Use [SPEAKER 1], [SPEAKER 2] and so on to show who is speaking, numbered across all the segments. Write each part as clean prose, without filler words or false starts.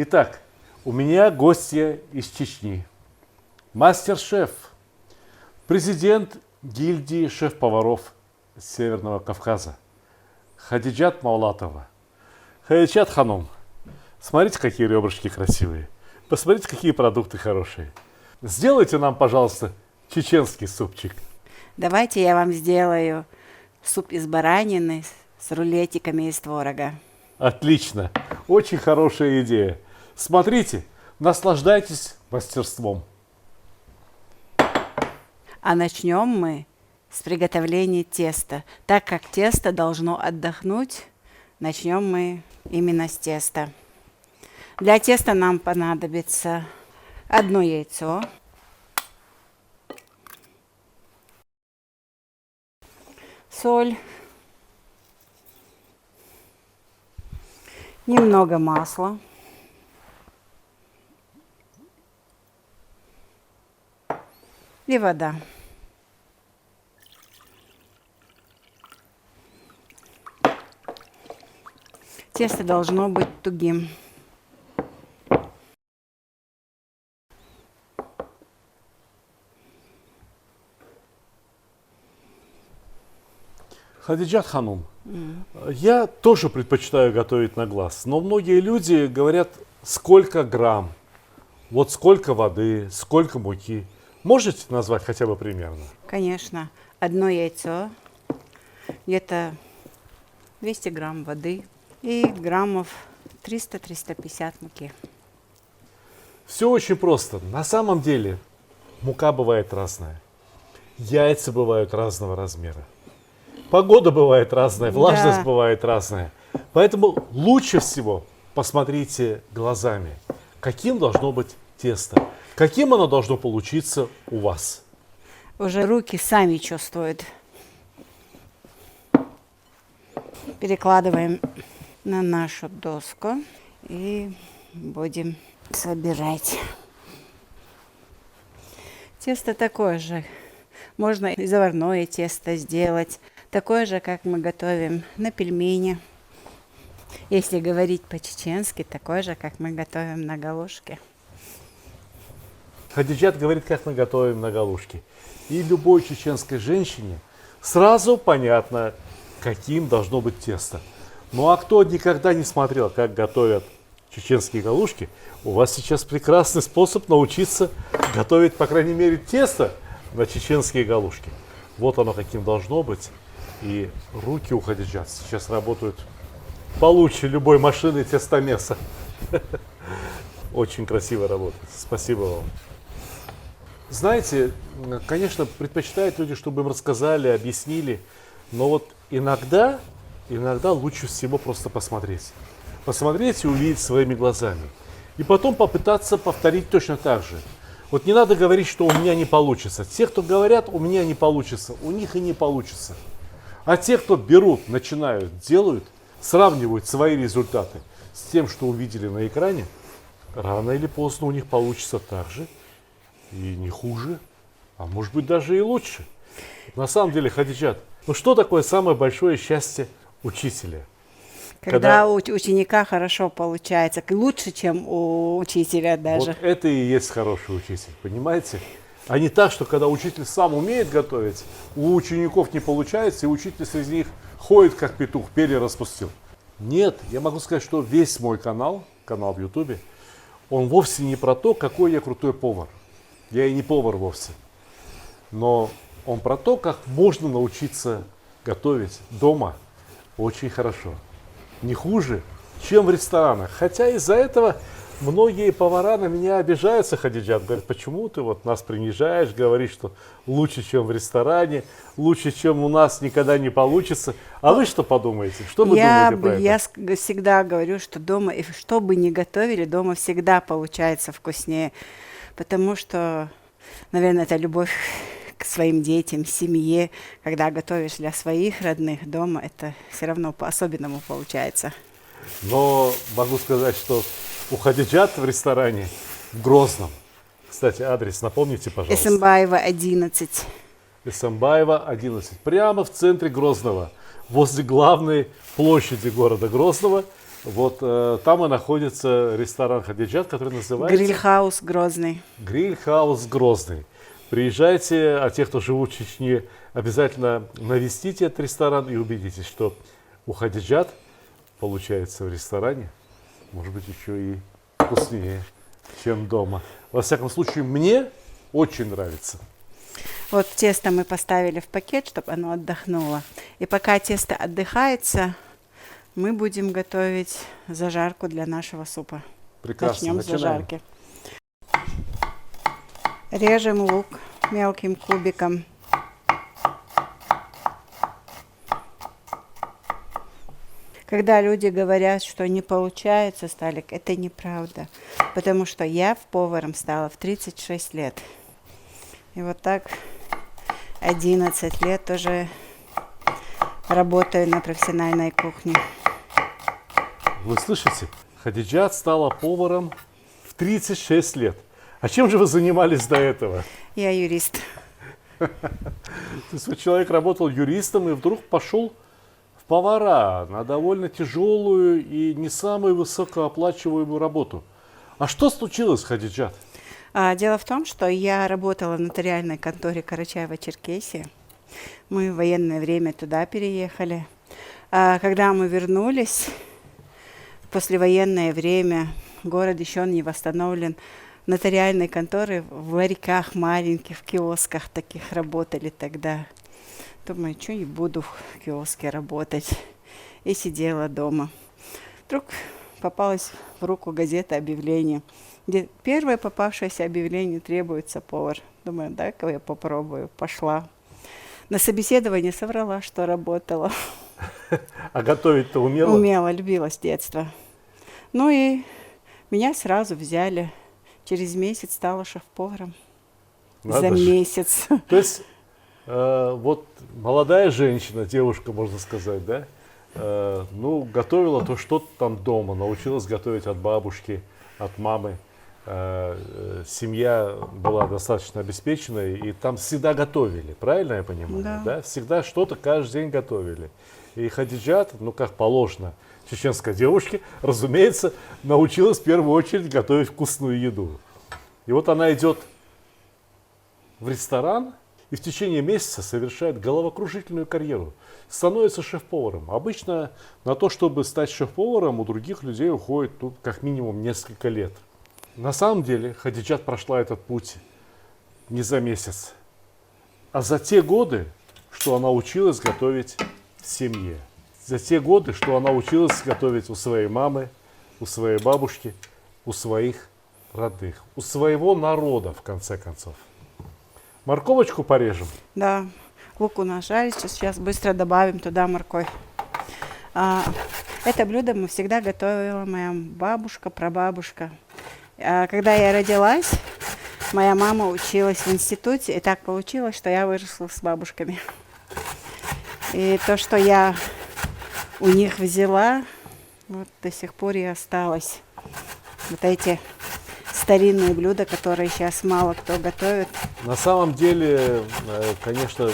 [SPEAKER 1] Итак, у меня гостья из Чечни. Мастер-шеф, президент гильдии шеф-поваров Северного Кавказа. Хадиджат Маулатова. Хадиджат Ханум, смотрите, какие ребрышки красивые. Посмотрите, какие продукты хорошие. Сделайте нам, пожалуйста, чеченский супчик.
[SPEAKER 2] Давайте я вам сделаю суп из баранины с рулетиками из творога.
[SPEAKER 1] Отлично. Очень хорошая идея. Смотрите, наслаждайтесь мастерством.
[SPEAKER 2] А начнем мы с приготовления теста. Так как тесто должно отдохнуть, начнем мы именно с теста. Для теста нам понадобится 1 яйцо, соль, немного масла, и вода. Тесто должно быть тугим.
[SPEAKER 1] Хадиджат Ханум, я тоже предпочитаю готовить на глаз, но многие люди говорят, сколько грамм, вот сколько воды, сколько муки. Можете назвать хотя бы примерно?
[SPEAKER 2] Конечно, 1 яйцо, где-то 200 грамм воды и граммов 300-350 муки.
[SPEAKER 1] Все очень просто. На самом деле мука бывает разная, яйца бывают разного размера, погода бывает разная, влажность бывает разная. Поэтому лучше всего посмотрите глазами, каким должно быть тесто, каким оно должно получиться у вас.
[SPEAKER 2] Уже руки сами чувствуют. Перекладываем на нашу доску и будем собирать. Тесто такое же. Можно и заварное тесто сделать. Такое же, как мы готовим на пельмени. Если говорить по-чеченски, такое же, как мы готовим на галушке.
[SPEAKER 1] Хадиджат говорит, как мы готовим на галушке. И любой чеченской женщине сразу понятно, каким должно быть тесто. Ну а кто никогда не смотрел, как готовят чеченские галушки, у вас сейчас прекрасный способ научиться готовить, по крайней мере, тесто на чеченские галушки. Вот оно каким должно быть. И руки у Хадиджат сейчас работают получше любой машины тестомеса. Очень красиво работает. Спасибо вам. Знаете, конечно, предпочитают люди, чтобы им рассказали, объяснили, но вот иногда лучше всего просто посмотреть. Посмотреть и увидеть своими глазами. И потом попытаться повторить точно так же. Вот не надо говорить, что у меня не получится. Те, кто говорят, у меня не получится, у них и не получится. А те, кто берут, начинают, делают, сравнивают свои результаты с тем, что увидели на экране, рано или поздно у них получится так же и не хуже, а может быть даже и лучше. На самом деле, Хадиджат, ну что такое самое большое счастье учителя?
[SPEAKER 2] Когда у ученика хорошо получается, лучше, чем у учителя даже.
[SPEAKER 1] Вот это и есть хороший учитель, понимаете? А не так, что когда учитель сам умеет готовить, у учеников не получается, и учитель среди них ходит, как петух, перья распустил. Нет, я могу сказать, что весь мой канал в Ютубе, он вовсе не про то, какой я крутой повар. Я и не повар вовсе. Но он про то, как можно научиться готовить дома очень хорошо. Не хуже, чем в ресторанах. Хотя из-за этого многие повара на меня обижаются, Хадиджат. Говорят, почему ты вот нас принижаешь, говоришь, что лучше, чем в ресторане, лучше, чем у нас никогда не получится. А вы что подумаете? Что вы думаете про это?
[SPEAKER 2] Я всегда говорю, что дома, и что бы ни готовили, дома всегда получается вкуснее. Потому что, наверное, это любовь к своим детям, семье. Когда готовишь для своих родных дома, это все равно по-особенному получается.
[SPEAKER 1] Но могу сказать, что у Хадиджат в ресторане в Грозном. Кстати, адрес напомните, пожалуйста.
[SPEAKER 2] Эсэмбаева, 11.
[SPEAKER 1] Эсэмбаева, 11. Прямо в центре Грозного. возле главной площади города Грозного. Вот там и находится ресторан «Хадиджат», который называется
[SPEAKER 2] Гриль-хаус Грозный.
[SPEAKER 1] «Гриль-хаус Грозный». Приезжайте, а те, кто живут в Чечне, обязательно навестите этот ресторан и убедитесь, что у «Хадиджат» получается в ресторане, может быть, еще и вкуснее, чем дома. Во всяком случае, мне очень нравится.
[SPEAKER 2] Вот тесто мы поставили в пакет, чтобы оно отдохнуло. И пока тесто отдыхается, мы будем готовить зажарку для нашего супа.
[SPEAKER 1] Прекрасно,
[SPEAKER 2] Начнем с
[SPEAKER 1] начинаем.
[SPEAKER 2] зажарки. Режем лук мелким кубиком. Когда люди говорят, что не получается, Сталик, это неправда. Потому что я поваром стала в 36 лет. И вот так 11 лет тоже работаю на профессиональной кухне.
[SPEAKER 1] Вы слышите? Хадиджат стала поваром в 36 лет. А чем же вы занимались до этого?
[SPEAKER 2] Я юрист.
[SPEAKER 1] То есть вот человек работал юристом и вдруг пошел в повара на довольно тяжелую и не самую высокооплачиваемую работу. А что случилось, Хадиджат?
[SPEAKER 2] Дело в том, что я работала в нотариальной конторе Карачаево-Черкесии. Мы в военное время туда переехали. Когда мы вернулись, в послевоенное время, город еще не восстановлен, нотариальные конторы в ларьках маленьких, в киосках таких работали тогда. Думаю, что не буду в киоске работать. И сидела дома. Вдруг попалась в руку газета объявление, где первое попавшееся объявление требуется повар. Думаю, дай-ка я попробую. Пошла. На собеседование соврала, что работала.
[SPEAKER 1] А готовить-то умела?
[SPEAKER 2] Умела, любила с детства. Ну и меня сразу взяли. Через месяц стала шеф-поваром.
[SPEAKER 1] Надо
[SPEAKER 2] За
[SPEAKER 1] же.
[SPEAKER 2] месяц.
[SPEAKER 1] То есть вот молодая женщина, девушка, можно сказать, да? Ну, готовила то что-то там дома, научилась готовить от бабушки, от мамы. Семья была достаточно обеспеченной, и там всегда готовили, правильно я понимаю?
[SPEAKER 2] Да.
[SPEAKER 1] Всегда что-то каждый день готовили. И Хадиджат, ну как положено, чеченской девушке, разумеется, научилась в первую очередь готовить вкусную еду. И вот она идет в ресторан и в течение месяца совершает головокружительную карьеру. Становится шеф-поваром. Обычно на то, чтобы стать шеф-поваром, у других людей уходит тут как минимум несколько лет. На самом деле Хадиджат прошла этот путь не за месяц, а за те годы, что она училась готовить в семье. За те годы, что она училась готовить у своей мамы, у своей бабушки, у своих родных, у своего народа, в конце концов. Морковочку порежем.
[SPEAKER 2] Да, лук у нас жарится, сейчас быстро добавим туда морковь. Это блюдо мы всегда готовила моя бабушка, прабабушка. Когда я родилась, моя мама училась в институте, и так получилось, что я выросла с бабушками. И то, что я у них взяла, вот до сих пор и осталось. Вот эти старинные блюда, которые сейчас мало кто готовит.
[SPEAKER 1] На самом деле, конечно,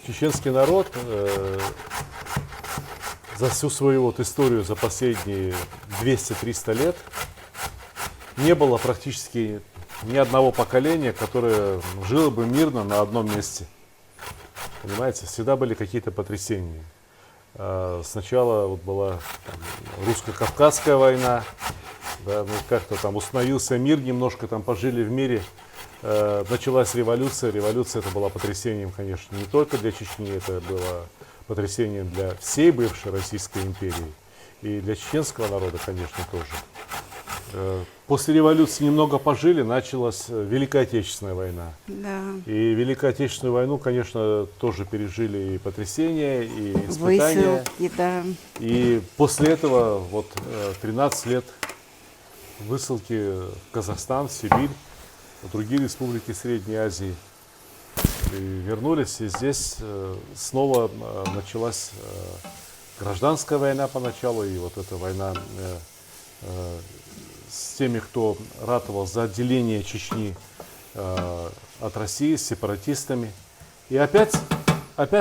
[SPEAKER 1] чеченский народ за всю свою вот историю, за последние 200-300 лет, не было практически ни одного поколения, которое жило бы мирно на одном месте. Понимаете, всегда были какие-то потрясения. Сначала вот была русско-кавказская война, да, ну, как-то там установился мир, немножко там пожили в мире. Началась революция. Революция это была потрясением, конечно, не только для Чечни, это было потрясением для всей бывшей Российской империи. И для чеченского народа, конечно, тоже. После революции немного пожили, началась Великая Отечественная война.
[SPEAKER 2] Да.
[SPEAKER 1] И Великую Отечественную войну, конечно, тоже пережили и потрясения, и испытания.
[SPEAKER 2] Высылки, да.
[SPEAKER 1] И после этого вот 13 лет высылки в Казахстан, в Сибирь, в другие республики Средней Азии. И вернулись, и здесь снова началась гражданская война поначалу, и вот эта война с теми, кто ратовал за отделение Чечни от России, с сепаратистами. И опять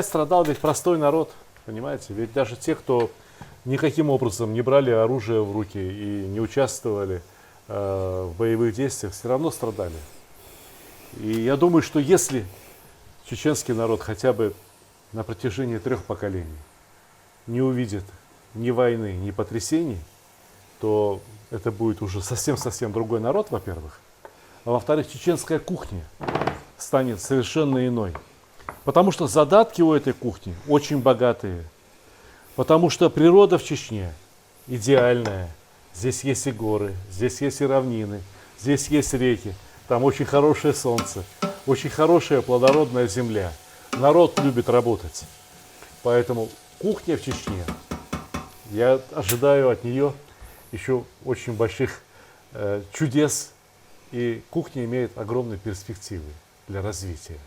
[SPEAKER 1] страдал ведь простой народ. Понимаете? Ведь даже те, кто никаким образом не брали оружие в руки и не участвовали в боевых действиях, все равно страдали. И я думаю, что если чеченский народ хотя бы на протяжении 3 поколений не увидит ни войны, ни потрясений, то это будет уже совсем-совсем другой народ, во-первых. А во-вторых, чеченская кухня станет совершенно иной. Потому что задатки у этой кухни очень богатые. Потому что природа в Чечне идеальная. Здесь есть и горы, здесь есть и равнины, здесь есть реки. Там очень хорошее солнце, очень хорошая плодородная земля. Народ любит работать. Поэтому кухня в Чечне, я ожидаю от нее еще очень больших чудес. И кухня имеет огромные перспективы для развития.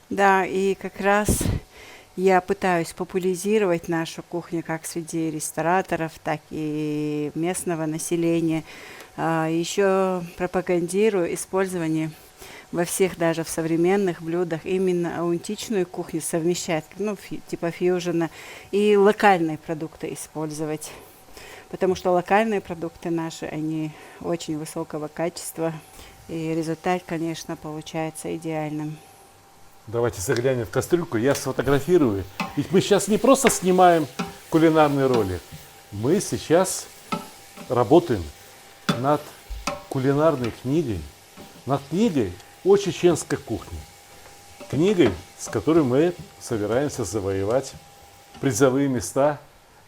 [SPEAKER 2] Да, и как раз я пытаюсь популяризировать нашу кухню как среди рестораторов, так и местного населения. Еще пропагандирую использование во всех, даже в современных блюдах, именно аутентичную кухню совмещать, ну, типа фьюжена, и локальные продукты использовать. Потому что локальные продукты наши, они очень высокого качества, и результат, конечно, получается идеальным.
[SPEAKER 1] Давайте заглянем в кастрюльку, я сфотографирую. Ведь мы сейчас не просто снимаем кулинарный ролик, мы сейчас работаем над кулинарной книгой, над книгой о чеченской кухне. Книгой, с которой мы собираемся завоевать призовые места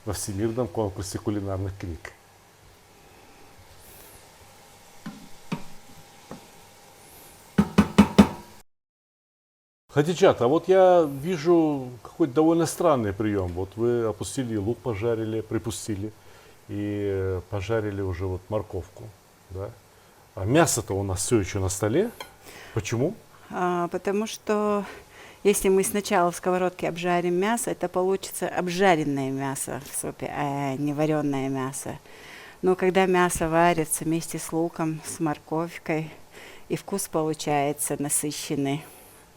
[SPEAKER 1] во Всемирном конкурсе кулинарных книг. Хадиджат, а вот я вижу какой-то довольно странный прием. Вот вы опустили лук, пожарили, припустили и пожарили уже вот морковку, да? А мясо-то у нас все еще на столе. Почему?
[SPEAKER 2] Потому что если мы сначала в сковородке обжарим мясо, это получится обжаренное мясо в супе, а не вареное мясо. Но когда мясо варится вместе с луком, с морковкой, и вкус получается насыщенный.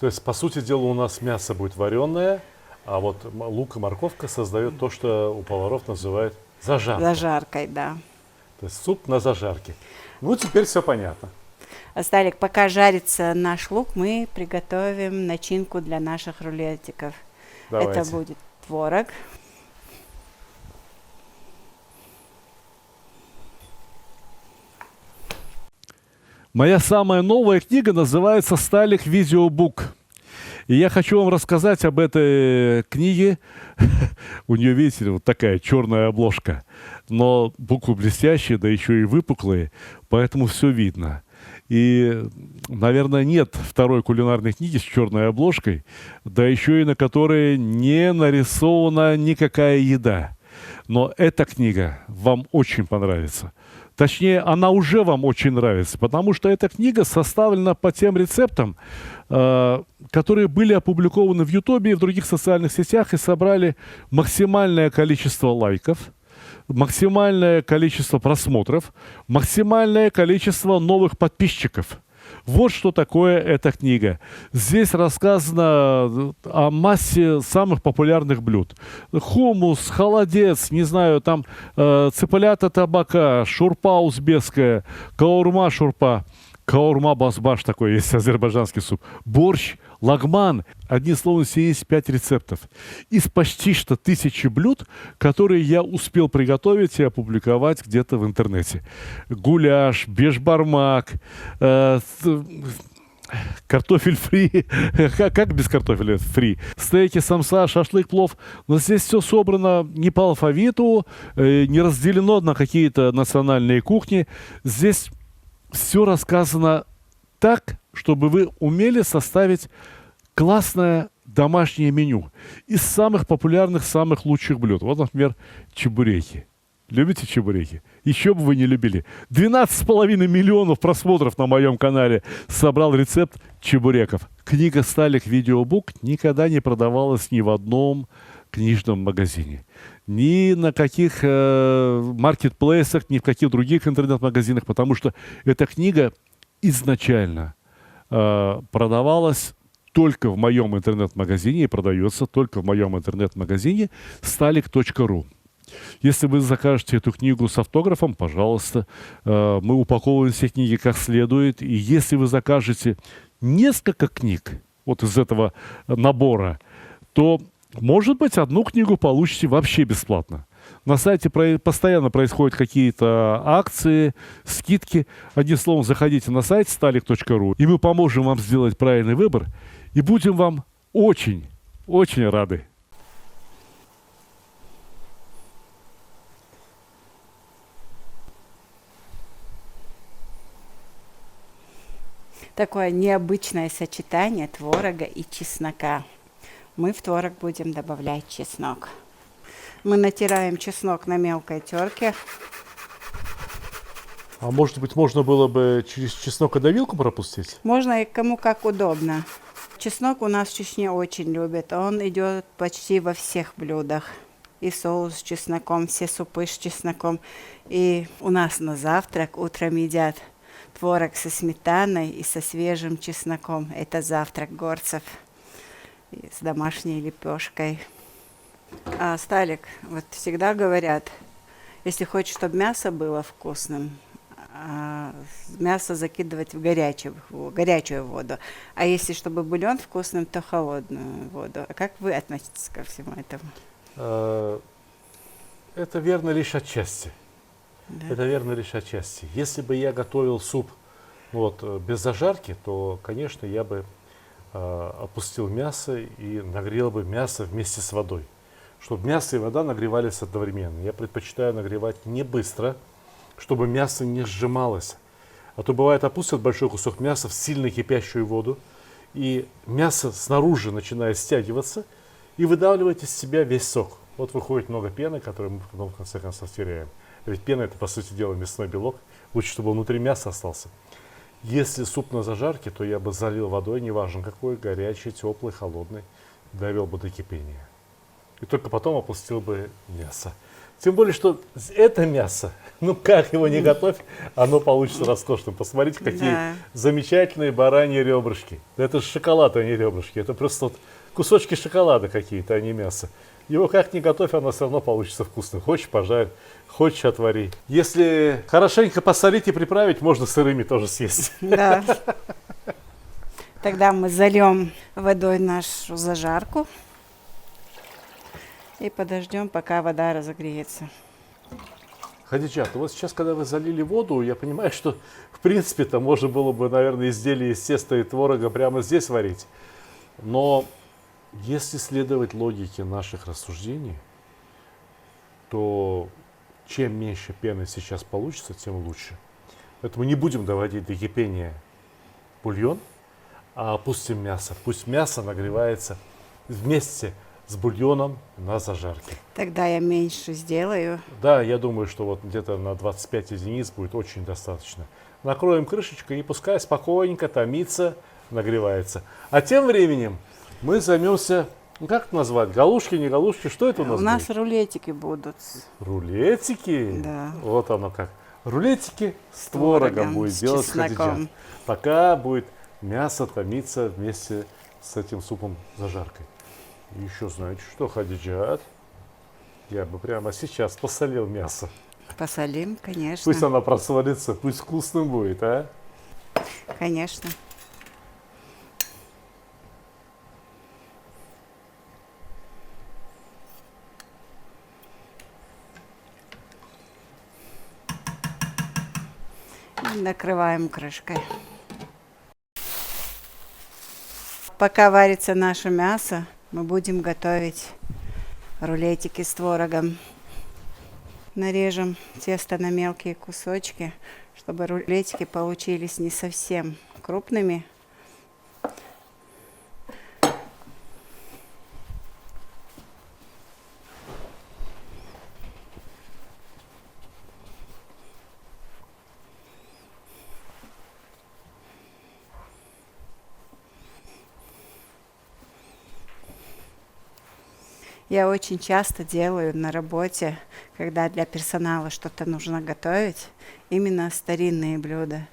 [SPEAKER 1] То есть, по сути дела, у нас мясо будет вареное, а вот лук и морковка создают то, что у поваров называют зажаркой.
[SPEAKER 2] Зажаркой, да.
[SPEAKER 1] То есть суп на зажарке. Ну, теперь все понятно.
[SPEAKER 2] Сталик, пока жарится наш лук, мы приготовим начинку для наших рулетиков.
[SPEAKER 1] Давайте.
[SPEAKER 2] Это будет творог.
[SPEAKER 1] Моя самая новая книга называется «Сталик Видеобук». И я хочу вам рассказать об этой книге. У нее, видите, вот такая черная обложка. Но буквы блестящие, да еще и выпуклые, поэтому все видно. И, наверное, нет второй кулинарной книги с черной обложкой, да еще и на которой не нарисована никакая еда. Но эта книга вам очень понравится. Точнее, она уже вам очень нравится, потому что эта книга составлена по тем рецептам, которые были опубликованы в Ютубе и в других социальных сетях и собрали максимальное количество лайков, максимальное количество просмотров, максимальное количество новых подписчиков. Вот что такое эта книга. Здесь рассказано о массе самых популярных блюд. Хумус, холодец, не знаю, там цыплята табака, шурпа узбекская, каурма шурпа, каурма басбаш такой есть, азербайджанский суп, борщ, лагман. Одним словом, здесь есть 5 рецептов. Из почти что 1000 блюд, которые я успел приготовить и опубликовать где-то в интернете. Гуляш, бешбармак, картофель фри. Как без картофеля фри? Стейки, самса, шашлык, плов. Но здесь все собрано не по алфавиту, не разделено на какие-то национальные кухни. Здесь все рассказано так, чтобы вы умели составить классное домашнее меню из самых популярных, самых лучших блюд. Вот, например, чебуреки. Любите чебуреки? Еще бы вы не любили. 12,5 миллионов просмотров на моем канале собрал рецепт чебуреков. Книга «Сталик Видеобук» никогда не продавалась ни в одном книжном магазине. Ни на каких маркетплейсах, ни в каких других интернет-магазинах, потому что эта книга изначально продавалась только в моем интернет-магазине и продается только в моем интернет-магазине stalik.ru. Если вы закажете эту книгу с автографом, пожалуйста, мы упаковываем все книги как следует. И если вы закажете несколько книг вот из этого набора, то, может быть, одну книгу получите вообще бесплатно. На сайте постоянно происходят какие-то акции, скидки. Одним словом, заходите на сайт stalik.ru, и мы поможем вам сделать правильный выбор, и будем вам очень, очень рады.
[SPEAKER 2] Такое необычное сочетание творога и чеснока. Мы в творог будем добавлять чеснок. Мы натираем чеснок на мелкой терке.
[SPEAKER 1] А может быть, можно было бы через чеснокодавилку пропустить?
[SPEAKER 2] Можно и кому как удобно. Чеснок у нас в Чечне очень любят. Он идет почти во всех блюдах. И соус с чесноком, все супы с чесноком. И у нас на завтрак утром едят творог со сметаной и со свежим чесноком. Это завтрак горцев. И с домашней лепешкой. А Сталик, вот всегда говорят, если хочешь, чтобы мясо было вкусным, мясо закидывать в горячую воду. А если чтобы бульон вкусным, то холодную воду. А как вы относитесь ко всему этому?
[SPEAKER 1] Это верно лишь отчасти.
[SPEAKER 2] Да.
[SPEAKER 1] Это верно лишь отчасти. Если бы я готовил суп без зажарки, то, конечно, я бы опустил мясо и нагрел бы мясо вместе с водой. Чтобы мясо и вода нагревались одновременно. Я предпочитаю нагревать не быстро, чтобы мясо не сжималось. А то бывает, опустят большой кусок мяса в сильно кипящую воду, и мясо снаружи начинает стягиваться и выдавливает из себя весь сок. Вот выходит много пены, которую мы потом в конце концов теряем. Ведь пена — это, по сути дела, мясной белок. Лучше, чтобы он внутри мяса остался. Если суп на зажарке, то я бы залил водой, неважно какой, горячий, теплый, холодный, довел бы до кипения. И только потом опустил бы мясо. Тем более, что это мясо, как его не готовь, оно получится роскошным. Посмотрите, какие замечательные бараньи ребрышки. Это же шоколад, а не ребрышки. Это просто кусочки шоколада какие-то, а не мясо. Его как ни готовь, оно все равно получится вкусным. Хочешь — пожарь, хочешь — отвари. Если хорошенько посолить и приправить, можно сырыми тоже съесть.
[SPEAKER 2] Да. Тогда мы зальем водой нашу зажарку. И подождем, пока вода разогреется.
[SPEAKER 1] Хадиджат, вот сейчас, когда вы залили воду, я понимаю, что в принципе-то можно было бы, наверное, изделие из теста и творога прямо здесь варить. Но если следовать логике наших рассуждений, то чем меньше пены сейчас получится, тем лучше. Поэтому не будем доводить до кипения бульон, а опустим мясо. Пусть мясо нагревается вместе с бульоном на зажарке.
[SPEAKER 2] Тогда я меньше сделаю.
[SPEAKER 1] Да, я думаю, что вот где-то на 25 единиц будет очень достаточно. Накроем крышечкой и пускай спокойненько томится, нагревается. А тем временем мы займемся, как это назвать, галушки, не галушки, что это у нас
[SPEAKER 2] У нас
[SPEAKER 1] будет?
[SPEAKER 2] рулетики будут.
[SPEAKER 1] Рулетики?
[SPEAKER 2] Да.
[SPEAKER 1] Вот оно как. Рулетики с творогом будет
[SPEAKER 2] с
[SPEAKER 1] делать
[SPEAKER 2] чесноком.
[SPEAKER 1] Хадиджат. Пока будет мясо томиться вместе с этим супом зажаркой. И еще знаете что, Хадиджат? Я бы прямо сейчас посолил мясо.
[SPEAKER 2] Посолим, конечно.
[SPEAKER 1] Пусть оно просолится, пусть вкусным будет, а?
[SPEAKER 2] Конечно. И накрываем крышкой. Пока варится наше мясо, мы будем готовить рулетики с творогом. Нарежем тесто на мелкие кусочки, чтобы рулетики получились не совсем крупными. Я очень часто делаю на работе, когда для персонала что-то нужно готовить, именно старинные блюда.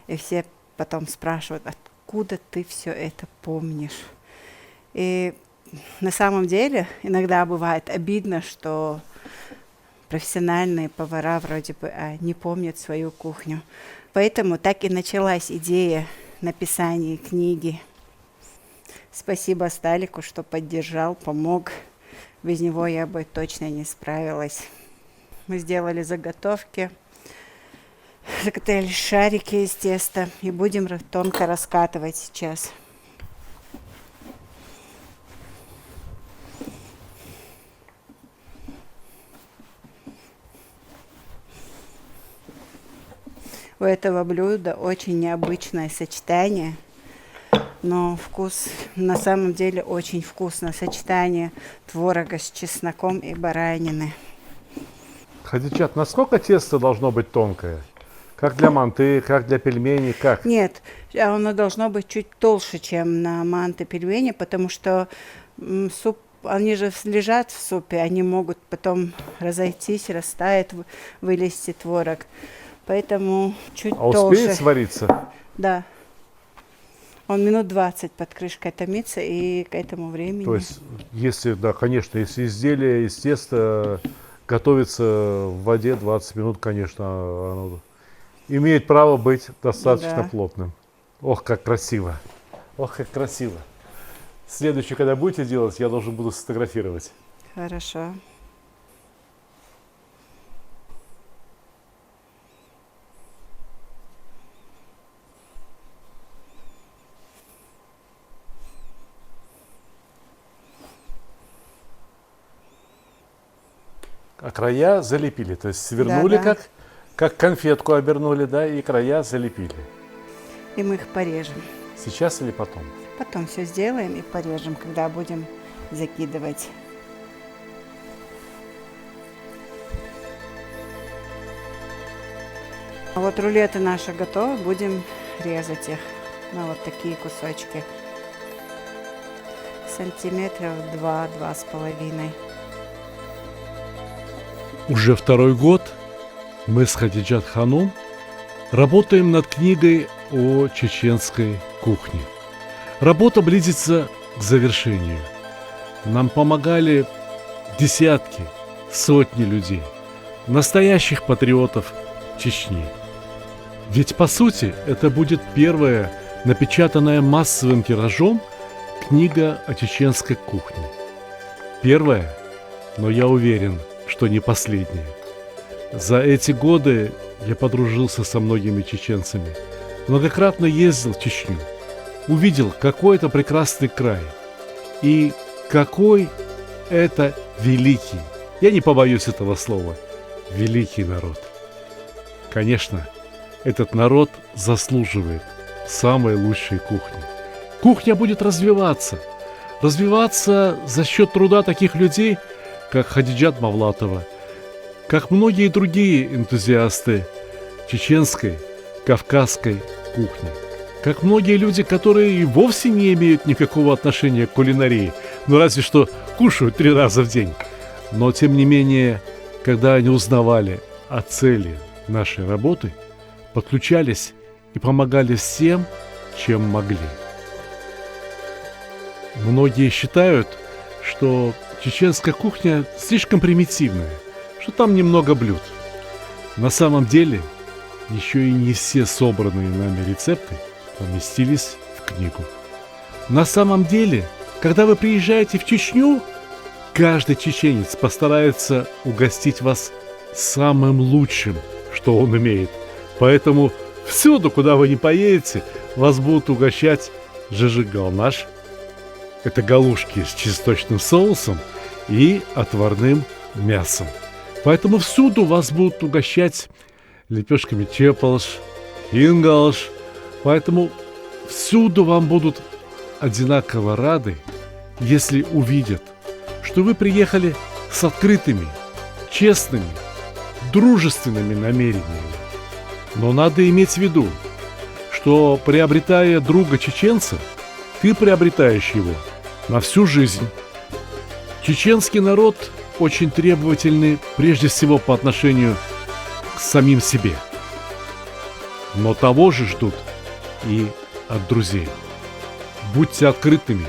[SPEAKER 2] И все потом спрашивают, откуда ты все это помнишь. И на самом деле иногда бывает обидно, что профессиональные повара вроде бы не помнят свою кухню. Поэтому так и началась идея написания книги. Спасибо Сталику, что поддержал, помог. Без него я бы точно не справилась. Мы сделали заготовки, закатали шарики из теста и будем тонко раскатывать сейчас. У этого блюда очень необычное сочетание, но вкус на самом деле очень вкусно. Сочетание творога с чесноком и баранины.
[SPEAKER 1] Хадичат, насколько тесто должно быть тонкое? Как для манты, как для пельменей, как?
[SPEAKER 2] Нет, оно должно быть чуть толще, чем на манты пельмени, потому что суп, они же лежат в супе, они могут потом разойтись, растает, вылезти творог. Поэтому чуть толще.
[SPEAKER 1] Успеет свариться?
[SPEAKER 2] Да. Он минут 20 под крышкой томится, и к этому времени...
[SPEAKER 1] То есть, если, да, конечно, если изделие из теста готовится в воде 20 минут, конечно, оно имеет право быть достаточно плотным. Ох, как красиво. Ох, как красиво. Следующее, когда будете делать, я должен буду сфотографировать.
[SPEAKER 2] Хорошо.
[SPEAKER 1] А края залепили, то есть свернули,
[SPEAKER 2] Да.
[SPEAKER 1] как конфетку обернули, да, и края залепили.
[SPEAKER 2] И мы их порежем.
[SPEAKER 1] Сейчас или потом?
[SPEAKER 2] Потом все сделаем и порежем, когда будем закидывать. А вот рулеты наши готовы, будем резать их на вот такие кусочки. Сантиметров 2-2,5.
[SPEAKER 3] Уже второй год мы с Хадиджат Ханум работаем над книгой о чеченской кухне. Работа близится к завершению. Нам помогали десятки, сотни людей, настоящих патриотов Чечни. Ведь по сути это будет первая напечатанная массовым тиражом книга о чеченской кухне. Первая, но я уверен, что не последняя. За эти годы я подружился со многими чеченцами, многократно ездил в Чечню, увидел, какой это прекрасный край и какой это великий, я не побоюсь этого слова, великий народ. Конечно, этот народ заслуживает самой лучшей кухни. Кухня будет развиваться за счет труда таких людей, как Хадиджат Мавлатова, как многие другие энтузиасты чеченской, кавказской кухни, как многие люди, которые и вовсе не имеют никакого отношения к кулинарии, ну разве что кушают 3 раза в день. Но тем не менее, когда они узнавали о цели нашей работы, подключались и помогали всем, чем могли. Многие считают, что чеченская кухня слишком примитивная, что там немного блюд. На самом деле, еще и не все собранные нами рецепты поместились в книгу. На самом деле, когда вы приезжаете в Чечню, каждый чеченец постарается угостить вас самым лучшим, что он умеет. Поэтому всюду, куда вы не поедете, вас будут угощать жижи-галнаш. Это галушки с чесночным соусом и отварным мясом. Поэтому всюду вас будут угощать лепешками чепалш, хингалш. Поэтому всюду вам будут одинаково рады, если увидят, что вы приехали с открытыми, честными, дружественными намерениями. Но надо иметь в виду, что приобретая друга чеченца, ты приобретаешь его на всю жизнь. Чеченский народ очень требовательный прежде всего по отношению к самим себе. Но того же ждут и от друзей. Будьте открытыми,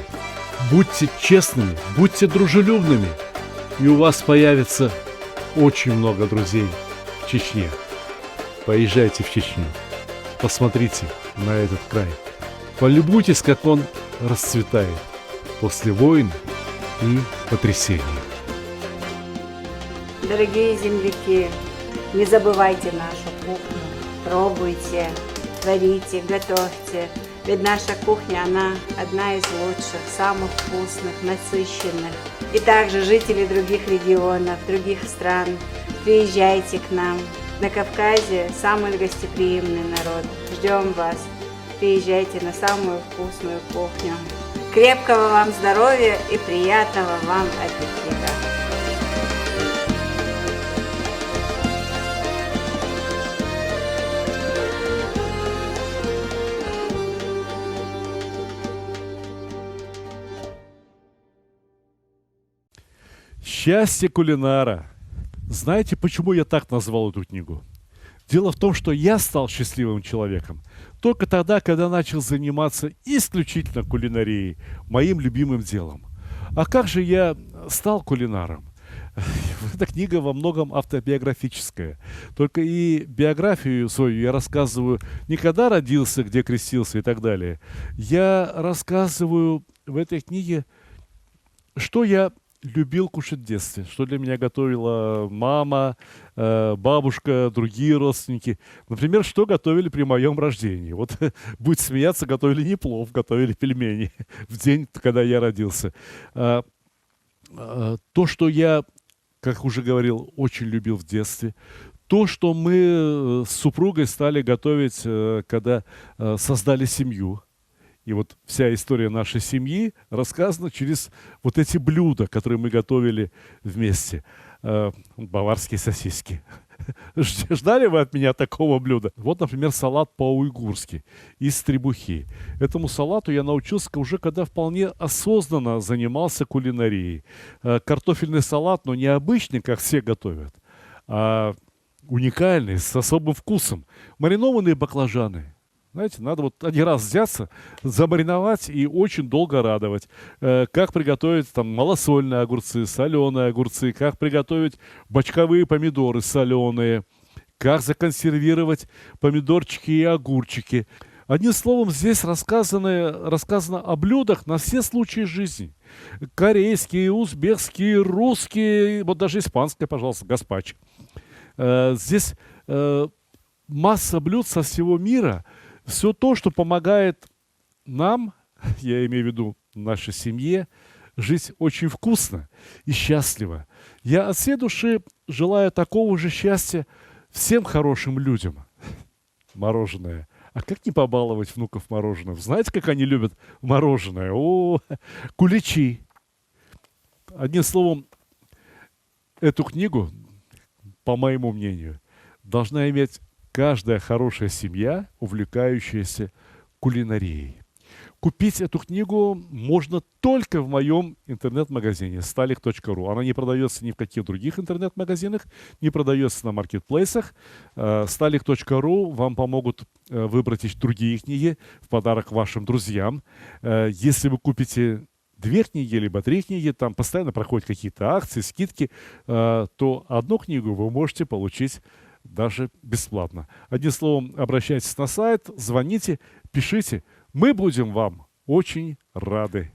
[SPEAKER 3] будьте честными, будьте дружелюбными, и у вас появится очень много друзей в Чечне. Поезжайте в Чечню, посмотрите на этот край, полюбуйтесь, как он расцветает после войн и потрясений.
[SPEAKER 2] Дорогие земляки, не забывайте нашу кухню. Пробуйте, творите, готовьте. Ведь наша кухня, она одна из лучших, самых вкусных, насыщенных. И также жители других регионов, других стран, приезжайте к нам. На Кавказе самый гостеприимный народ. Ждем вас. Приезжайте на самую вкусную кухню. Крепкого вам здоровья и приятного вам аппетита!
[SPEAKER 3] Счастье кулинара. Знаете, почему я так назвал эту книгу? Дело в том, что я стал счастливым человеком только тогда, когда начал заниматься исключительно кулинарией, моим любимым делом. А как же я стал кулинаром? Эта книга во многом автобиографическая. Только и биографию свою я рассказываю не когда родился, где крестился и так далее. Я рассказываю в этой книге, что я любил кушать в детстве, что для меня готовила мама, бабушка, другие родственники. Например, что готовили при моем рождении. Вот будет смеяться, готовили не плов, готовили пельмени в день, когда я родился. То, что я, как уже говорил, очень любил в детстве. То, что мы с супругой стали готовить, когда создали семью. И вот вся история нашей семьи рассказана через вот эти блюда, которые мы готовили вместе. Баварские сосиски. Ждали вы от меня такого блюда? Вот, например, салат по-уйгурски из требухи. Этому салату я научился уже, когда вполне осознанно занимался кулинарией. Картофельный салат, но не обычный, как все готовят, а уникальный, с особым вкусом. Маринованные баклажаны. Знаете, надо вот один раз взяться, замариновать и очень долго радовать. Как приготовить там малосольные огурцы, соленые огурцы, как приготовить бочковые помидоры соленые, как законсервировать помидорчики и огурчики. Одним словом, здесь рассказано о блюдах на все случаи жизни. Корейские, узбекские, русские, вот даже испанское, пожалуйста, гаспачо. Здесь масса блюд со всего мира. Все то, что помогает нам, я имею в виду нашей семье, жить очень вкусно и счастливо. Я от всей души желаю такого же счастья всем хорошим людям. Мороженое. А как не побаловать внуков мороженым? Знаете, как они любят мороженое? О, куличи. Одним словом, эту книгу, по моему мнению, должна иметь каждая хорошая семья, увлекающаяся кулинарией. Купить эту книгу можно только в моем интернет-магазине stalik.ru. Она не продается ни в каких других интернет-магазинах, не продается на маркетплейсах. Stalik.ru вам помогут выбрать другие книги в подарок вашим друзьям. Если вы купите 2 книги, либо 3 книги, там постоянно проходят какие-то акции, скидки, то одну книгу вы можете получить даже бесплатно. Одним словом, обращайтесь на сайт, звоните, пишите. Мы будем вам очень рады.